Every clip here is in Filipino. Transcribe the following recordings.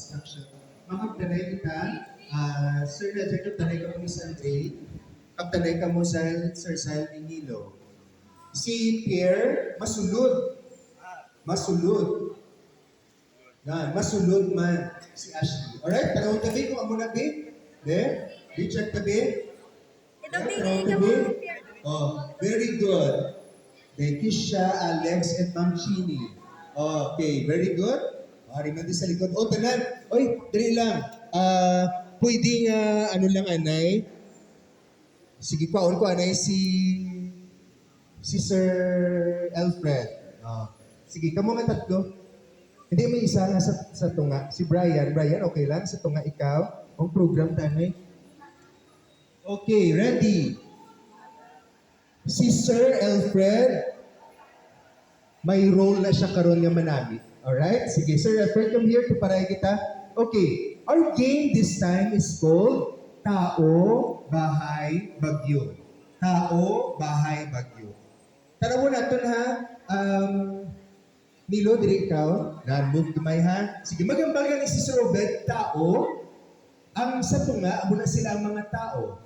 construction. Makaptanay kita, Sir na dyan kaptanay ka mo sa Andre, kaptanay ka mo sa Sir Sal Ningilo. Si Pierre, masulod. Masulod. Yan, masulod man si Ashley. Alright, panahon tabi kung amo na bi. There, Richard tabi. Ito, Panahon tingin tabi. mo. Oh, very good. Kay Kisha, Alex, and Ma'am Chini. Okay, very good. Riman din sa likod. Tanan. Oy, dali lang. Pwedeng, ano lang, anay. Sige, paon ko, anay, si Sir Alfred. Sige, kamo nga tatlo. Hindi, may isa nga sa tunga. Si Brian. Brian, okay lang? Sa tunga ikaw. Ang program, tanay. Okay, ready. Si Sir Alfred, may role na siya karon nga manami. Alright? Sige, Sir Alfred, come here to paray kita. Okay, our game this time is called Tao, Bahay, Bagyo. Tao, Bahay, Bagyo. Tanaw natin ha. Milo, diri ikaw. Move gamay ha. Sige, magambagan ni si Sir Obed, tao. Ang sa tunga, amo na sila ang mga tao.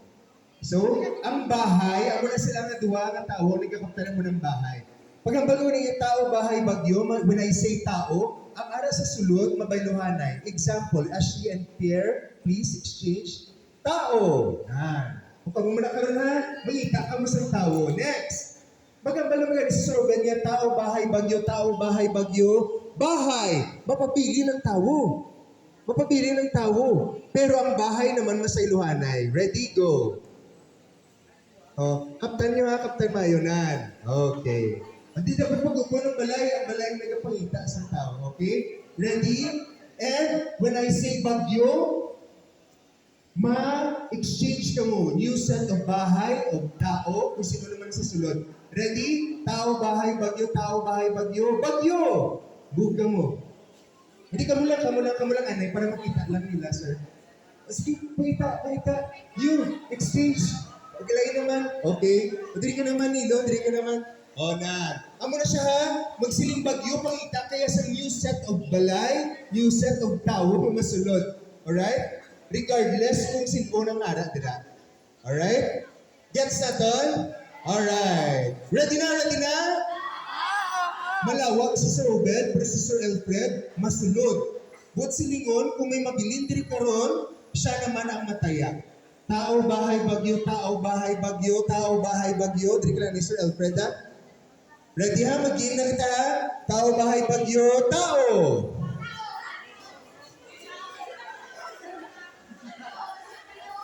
So, ang bahay, amo na sila nga duwa nga tao, nagkakaptanan mo ng bahay. Pag ang bago ng tao, bahay, bagyo, when I say tao, ang ara sa sulod, mabayluhanay. Example, Ashley and Pierre, please exchange. Tao. Kung kamo mo na karoon ha, mangita ka mo sa tao. Next. Magambala mga si Sir Obed nga, tao, bahay, bagyo, tao, bahay, bagyo. Bahay, mapapili ng tao. Mapapili ng tao. Pero ang bahay naman masayluhanay. Ready, go. Kaptan nyo ha, Kaptan Mayonan. Okay. Hindi dapat pag-upo ng balay, ang balay ang nagpangita sa tao. Okay? Ready? And when I say bagyo, ma-exchange ka mo. New set of bahay o tao, kung sino naman sa sulod. Ready? Tao, bahay, bagyo, tao, bahay, bagyo. Bagyo! Buga mo. Hindi ka mo lang, anay, para makita lang nila, sir. Sige, pakita. You, exchange. Pagkalagay naman. Okay. Diri ka naman, Nilo. Diri ka naman. Na. Amo na siya ha. Magsiling bagyo, pakita kaya sa new set of balay, new set of tao, masulod. Alright? Regardless kung sino ng ara, dira. Alright? Gets na ton? Alright. Ready na? Malawak si Sir Obed, pero si Sir Alfred, masulod. But si Lingon, kung may mabilin diri karon, siya naman ang mataya. Tao, bahay, bagyo, tao, bahay, bagyo, tao, bahay, bagyo. Diri ka lang ni Sir Alfred, ha? Ready ha? Mag-game na kita, ha? Tao, bahay, bagyo, tao!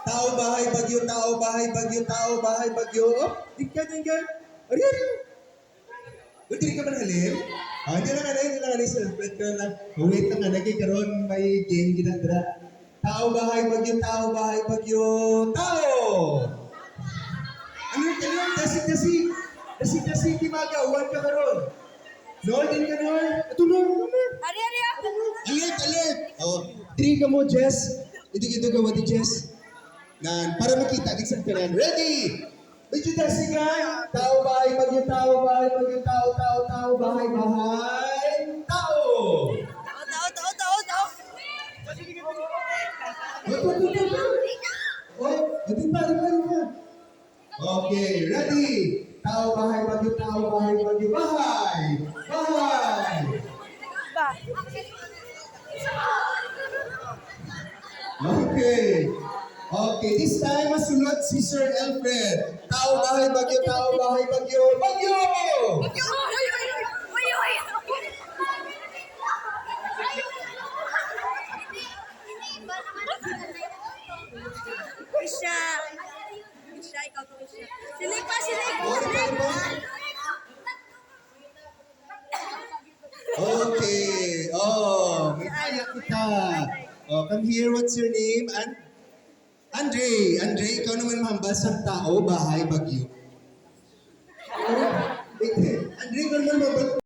Tao, bahay, bagyo, tao, bahay, bagyo, tao, bahay, bagyo. Di ka. Ariyan. Diri ka man halim? Hindi lang Sir Alfred ka lang. Wait lang nga, nagkikaroon may game ginadra. Tao, bahay, bagyo, tao, bahay, bagyo, tao! Ano kasi, kimagawan ka karon. Noon din ka noon. Ito noon. Alert! Three ka mo, Jess. Ito gawa di Jess. Para makita, di sa kanan. Ready! Medyo dasi ka. Tao, bahay, bagyo, tao, bahay, bagyo, tao, bahay, tao! Okay, ready? Tao, bahay, bagyo, bahay! Okay, this time masunod si Sir Alfred. Tao, bahay, bagyo, bagyo! Kisha, ikaw to Kisha. Silipa. Okay, may kaya kita. Come here, what's your name? Andre, ikaw naman mahambas ng tao, bahay, bagyo. Andre, ikaw naman mahambas